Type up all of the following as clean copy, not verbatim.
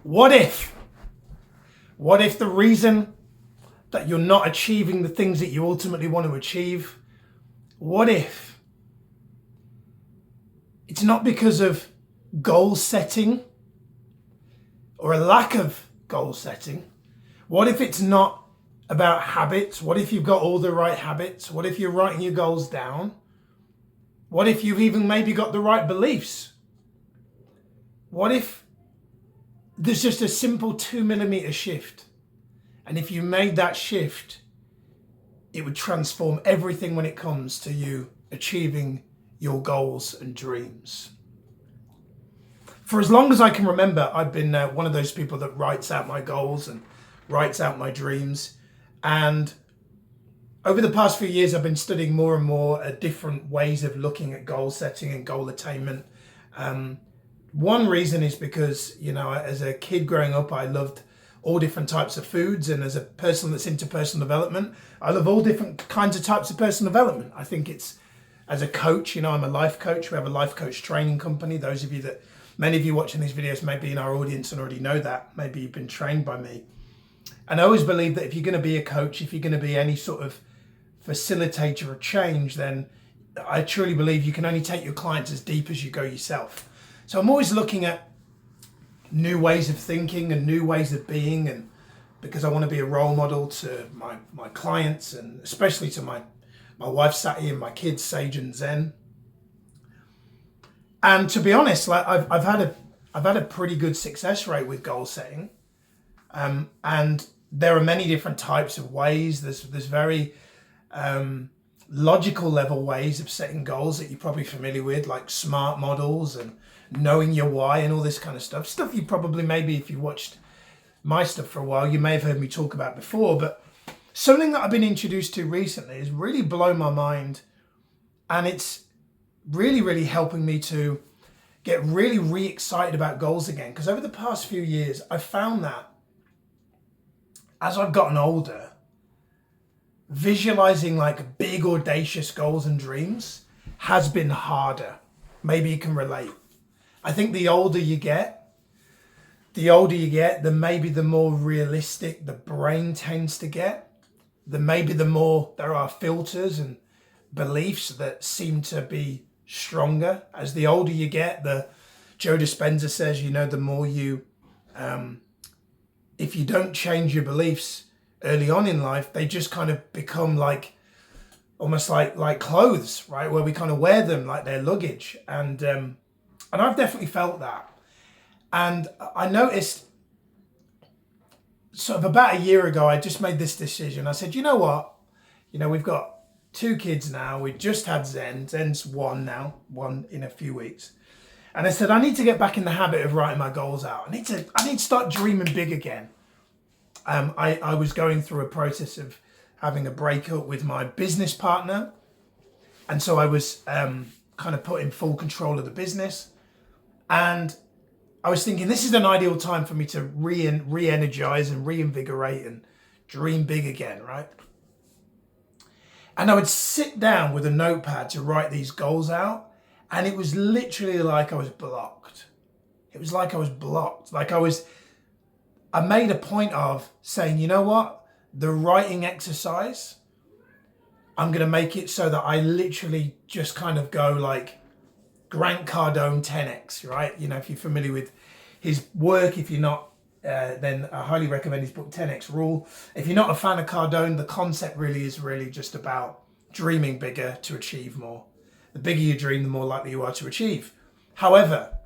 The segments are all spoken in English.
What if? What if the reason that you're not achieving the things that you ultimately want to achieve, what if it's not because of goal setting or a lack of goal setting? What if it's not about habits? What if you've got all the right habits? What if you're writing your goals down? What if you've even maybe got the right beliefs? What if there's just a simple 2 millimeter shift? And if you made that shift, it would transform everything when it comes to you achieving your goals and dreams. For as long as I can remember, I've been one of those people that writes out my goals and writes out my dreams. And over the past few years, I've been studying more and more different ways of looking at goal setting and goal attainment. One reason is because, as a kid growing up, I loved all different types of foods. And as a person that's into personal development, I love all different kinds of types of personal development. I think it's, as a coach, I'm a life coach. We have a life coach training company. Many of you watching these videos may be in our audience and already know that. Maybe you've been trained by me. And I always believe that if you're going to be a coach, if you're going to be any sort of facilitator of change, then I truly believe you can only take your clients as deep as you go yourself. So I'm always looking at new ways of thinking and new ways of being, and because I want to be a role model to my clients, and especially to my wife Sati and my kids Sage and Zen. And to be honest, I've had a pretty good success rate with goal setting, and there are many different types of ways. There's very logical level ways of setting goals that you're probably familiar with, like SMART models and knowing your why and all this kind of stuff you probably, maybe if you watched my stuff for a while, you may have heard me talk about before. But something that I've been introduced to recently has really blown my mind, and it's really helping me to get really re-excited about goals again. Because over the past few years, I've found that as I've gotten older, visualizing like big audacious goals and dreams has been harder. Maybe you can relate. I think the older you get, the more realistic the brain tends to get. The more there are filters and beliefs that seem to be stronger. As the older you get, Joe Dispenza says, the more you, if you don't change your beliefs early on in life, they just kind of become like, almost like clothes, right? Where we kind of wear them like they're luggage. And I've definitely felt that. And I noticed sort of about a year ago, I just made this decision. I said, you know what? We've got 2 kids now. We just had Zen. Zen's 1 now, 1 in a few weeks. And I said, I need to get back in the habit of writing my goals out. I need to start dreaming big again. I was going through a process of having a breakup with my business partner. And so I was kind of put in full control of the business. And I was thinking, this is an ideal time for me to re-energize and reinvigorate and dream big again, right? And I would sit down with a notepad to write these goals out. And it was literally like I was blocked. It was like I was blocked. I made a point of saying, you know what? The writing exercise, I'm going to make it so that I literally just kind of go like Grant Cardone 10X, right? If you're familiar with his work, if you're not, then I highly recommend his book 10X Rule. If you're not a fan of Cardone, the concept really is just about dreaming bigger to achieve more. The bigger you dream, the more likely you are to achieve. However,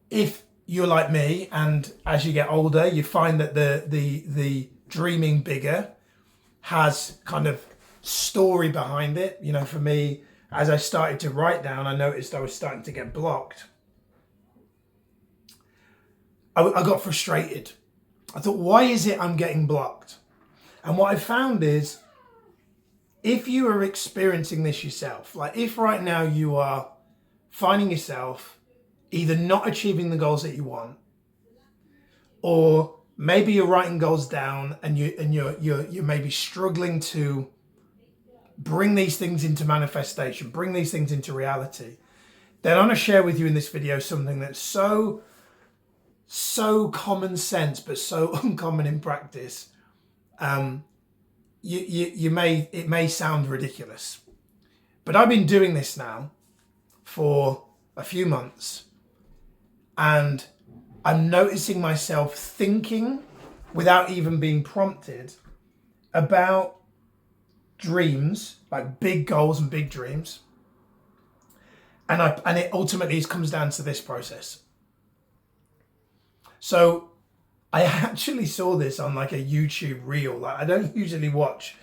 if you're like me, and as you get older, you find that the dreaming bigger has kind of story behind it. For me, as I started to write down, I noticed I was starting to get blocked. I got frustrated. I thought, why is it I'm getting blocked? And what I found is, if you are experiencing this yourself, like if right now you are finding yourself either not achieving the goals that you want, or maybe you're writing goals down and you're maybe struggling to bring these things into manifestation, bring these things into reality, then I'm going to share with you in this video something that's so common sense, but so uncommon in practice. It may sound ridiculous, but I've been doing this now for a few months, and I'm noticing myself thinking without even being prompted about dreams, like big goals and big dreams. And it ultimately comes down to this process. So I actually saw this on like a YouTube reel. Like, I don't usually watch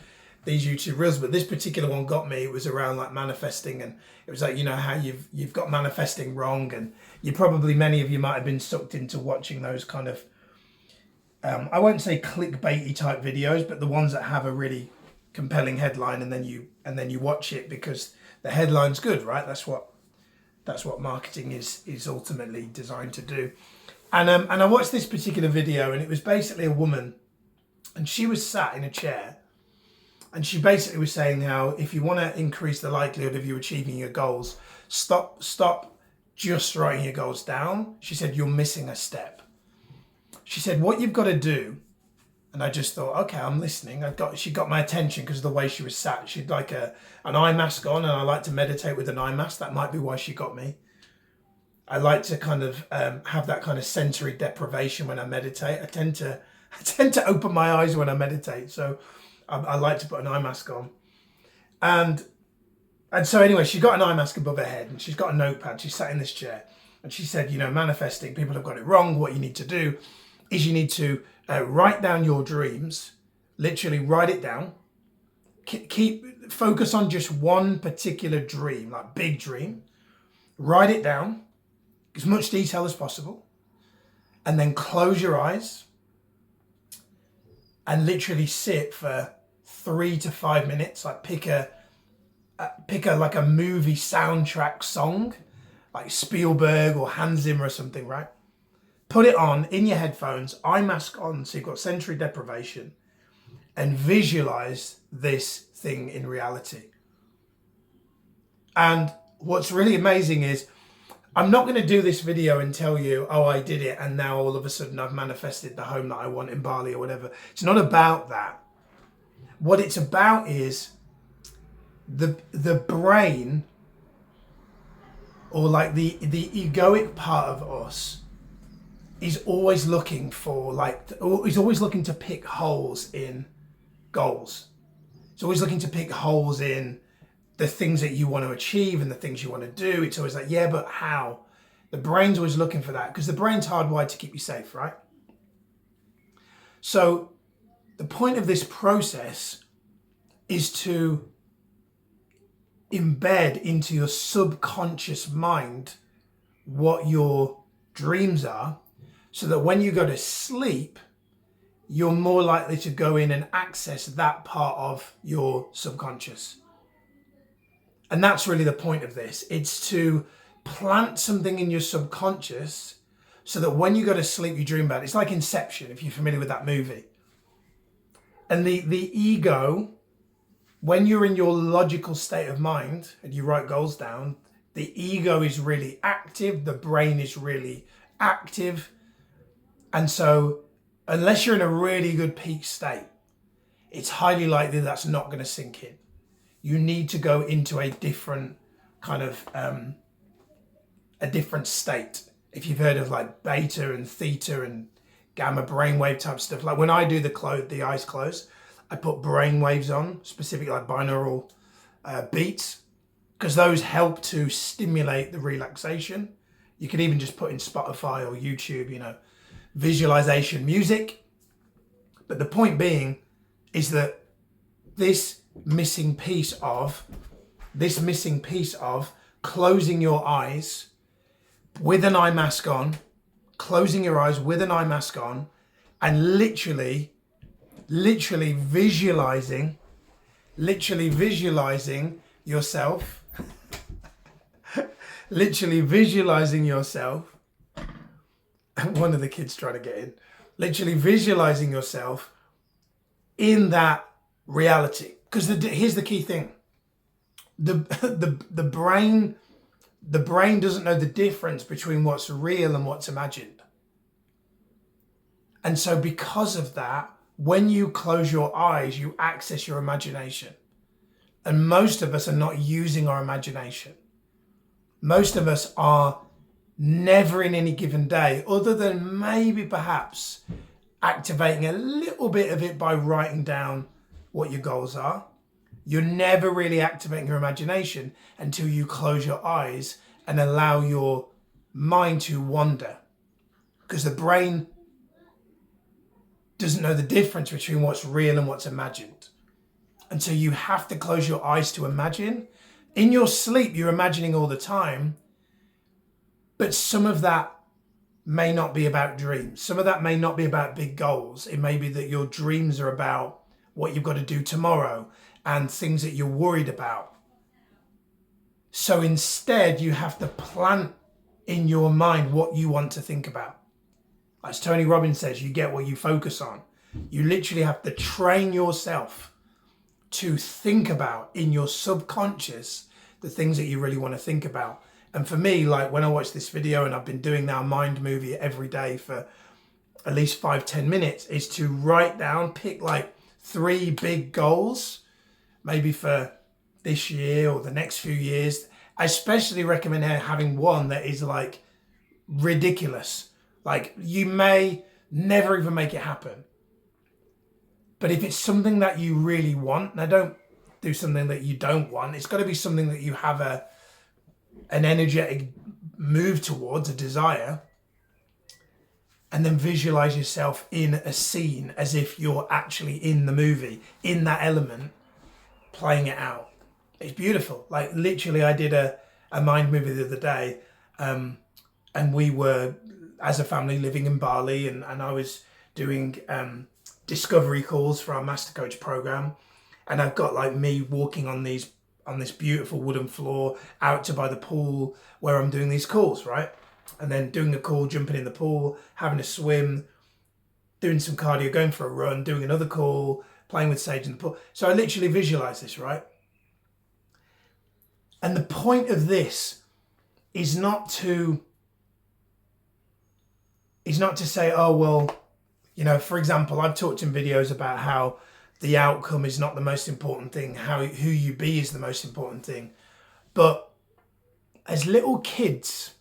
these YouTube reels, but this particular one got me. It was around like manifesting, and it was like, you know, how you've got manifesting wrong, and many of you might have been sucked into watching those kind of I won't say clickbaity type videos, but the ones that have a really compelling headline, and then you watch it because the headline's good, right? That's what marketing is ultimately designed to do. And I watched this particular video, and it was basically a woman, and she was sat in a chair, and she basically was saying how if you want to increase the likelihood of you achieving your goals, stop just writing your goals down. She said, you're missing a step. She said, what you've got to do, and I just thought, okay, I'm listening. She got my attention because of the way she was sat. She'd like an eye mask on, and I like to meditate with an eye mask. That might be why she got me. I like to kind of have that kind of sensory deprivation when I meditate. I tend to open my eyes when I meditate, so I like to put an eye mask on. And so anyway, she got an eye mask above her head, and she's got a notepad. She sat in this chair, and she said, you know, manifesting, people have got it wrong. What you need to do is you need to write down your dreams, literally write it down. Focus on just one particular dream, like big dream. Write it down, as much detail as possible, and then close your eyes and literally sit for 3 to 5 minutes. Like pick a like a movie soundtrack song, like Spielberg or Hans Zimmer or something, right? Put it on in your headphones, eye mask on, so you've got sensory deprivation, and visualize this thing in reality. And what's really amazing is, I'm not going to do this video and tell you, oh, I did it, and now all of a sudden I've manifested the home that I want in Bali or whatever. It's not about that. What it's about is the brain, or like the egoic part of us, is always looking to pick holes in goals. It's always looking to pick holes in the things that you want to achieve and the things you want to do. It's always like, yeah, but how? The brain's always looking for that, because the brain's hardwired to keep you safe, right? So the point of this process is to embed into your subconscious mind what your dreams are, so that when you go to sleep, you're more likely to go in and access that part of your subconscious. And that's really the point of this. It's to plant something in your subconscious so that when you go to sleep, you dream about it. It's like Inception, if you're familiar with that movie. And the ego, when you're in your logical state of mind and you write goals down, the ego is really active, the brain is really active. And so unless you're in a really good peak state, it's highly likely that's not going to sink in. You need to go into a different kind of, a different state. If you've heard of like beta and theta and gamma brainwave type stuff, like when I do the eyes closed, I put brainwaves on, specifically like binaural beats, because those help to stimulate the relaxation. You can even just put in Spotify or YouTube, you know, visualization music. But the point being is that this missing piece of closing your eyes with an eye mask on, closing your eyes with an eye mask on, and literally visualizing yourself, literally visualizing yourself. One of the kids trying to get in. Literally visualizing yourself in that reality. Because here's the key thing. The brain the brain doesn't know the difference between what's real and what's imagined. And so because of that, when you close your eyes, you access your imagination. And most of us are not using our imagination. Most of us are never in any given day, other than maybe perhaps activating a little bit of it by writing down what your goals are. You're never really activating your imagination until you close your eyes and allow your mind to wander. Because the brain doesn't know the difference between what's real and what's imagined. And so you have to close your eyes to imagine. In your sleep, you're imagining all the time, but some of that may not be about dreams. Some of that may not be about big goals. It may be that your dreams are about what you've got to do tomorrow and things that you're worried about. So instead, you have to plant in your mind what you want to think about. As Tony Robbins says, you get what you focus on. You literally have to train yourself to think about in your subconscious the things that you really want to think about. And for me, like when I watch this video, and I've been doing now Mind Movie every day for at least 5-10 minutes, is to write down, pick like 3 big goals, maybe for this year or the next few years. I especially recommend having one that is like ridiculous. Like you may never even make it happen. But if it's something that you really want, now don't do something that you don't want. It's got to be something that you have an energetic move towards, a desire. And then visualize yourself in a scene as if you're actually in the movie, in that element, playing it out. It's beautiful. Like literally I did a mind movie the other day, and we were, as a family, living in Bali, and I was doing discovery calls for our Master Coach program. And I've got like me walking on this beautiful wooden floor out to by the pool where I'm doing these calls, right? And then doing a call, jumping in the pool, having a swim, doing some cardio, going for a run, doing another call, playing with Sage in the pool. So I literally visualize this, right? And the point of this is not to say, oh, well, you know, for example, I've talked in videos about how the outcome is not the most important thing, who you be is the most important thing. But as little kids,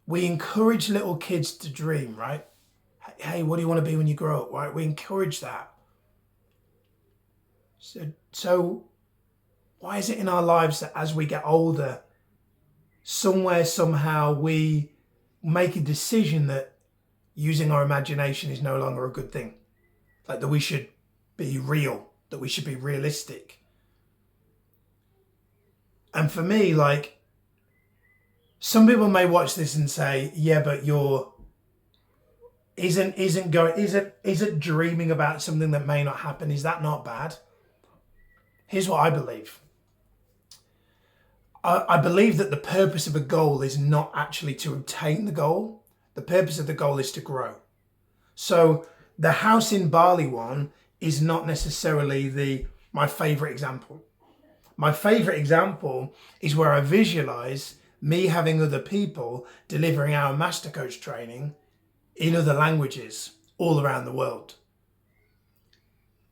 we encourage little kids to dream, right? Hey, what do you want to be when you grow up, right? We encourage that. So why is it in our lives that as we get older, somewhere, somehow we make a decision that using our imagination is no longer a good thing? Like that we should be real, that we should be realistic. And for me, like, some people may watch this and say, yeah, but isn't dreaming about something that may not happen, is that not bad? Here's what I believe. I believe that the purpose of a goal is not actually to obtain the goal. The purpose of the goal is to grow. So the house in Bali one is not necessarily my favorite example. My favorite example is where I visualize me having other people delivering our Master Coach training in other languages all around the world.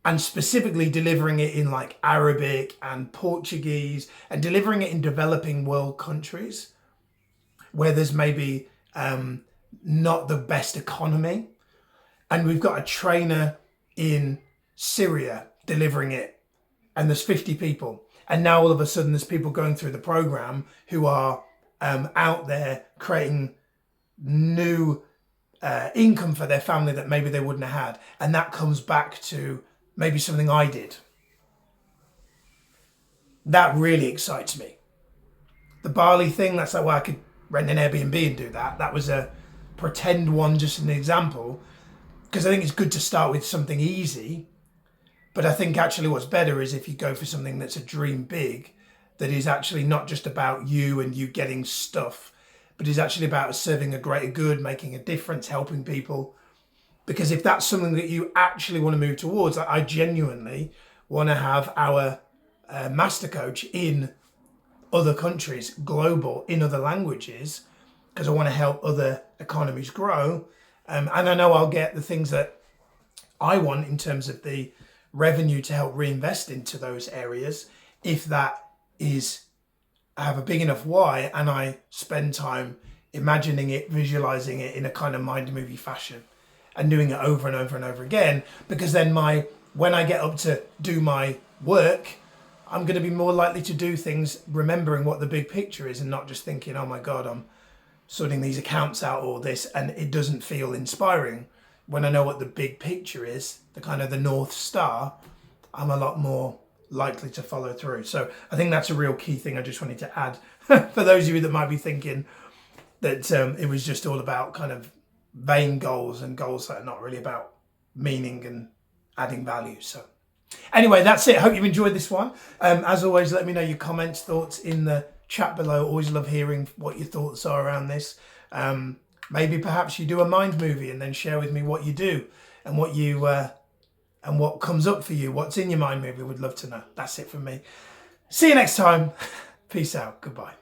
And specifically delivering it in like Arabic and Portuguese, and delivering it in developing world countries where there's maybe not the best economy. And we've got a trainer in Syria delivering it, and there's 50 people. And now all of a sudden there's people going through the program who are out there creating new income for their family that maybe they wouldn't have had. And that comes back to maybe something I did. That really excites me. The Bali thing, that's like, well, I could rent an Airbnb and do that. That was a pretend one, just an example, because I think it's good to start with something easy. But I think actually what's better is if you go for something that's a dream big, that is actually not just about you and you getting stuff, but is actually about serving a greater good, making a difference, helping people. Because if that's something that you actually want to move towards, I genuinely want to have our Master Coach in other countries, global, in other languages, because I want to help other economies grow. And I know I'll get the things that I want in terms of the revenue to help reinvest into those areas, if that is, I have a big enough why and I spend time imagining it, visualizing it in a kind of mind movie fashion and doing it over and over and over again. Because then when I get up to do my work, I'm going to be more likely to do things remembering what the big picture is and not just thinking, oh my God, I'm sorting these accounts out, all this, and it doesn't feel inspiring. When I know what the big picture is, the kind of the North Star, I'm a lot more likely to follow through. So I think that's a real key thing I just wanted to add for those of you that might be thinking that it was just all about kind of vain goals and goals that are not really about meaning and adding value. So anyway, that's it. Hope you've enjoyed this one. As always, let me know your comments, thoughts in the chat below. Always love hearing what your thoughts are around this. Maybe perhaps you do a mind movie and then share with me what you do and what you and what comes up for you. What's in your mind movie? Would love to know. That's it from me. See you next time. Peace out. Goodbye.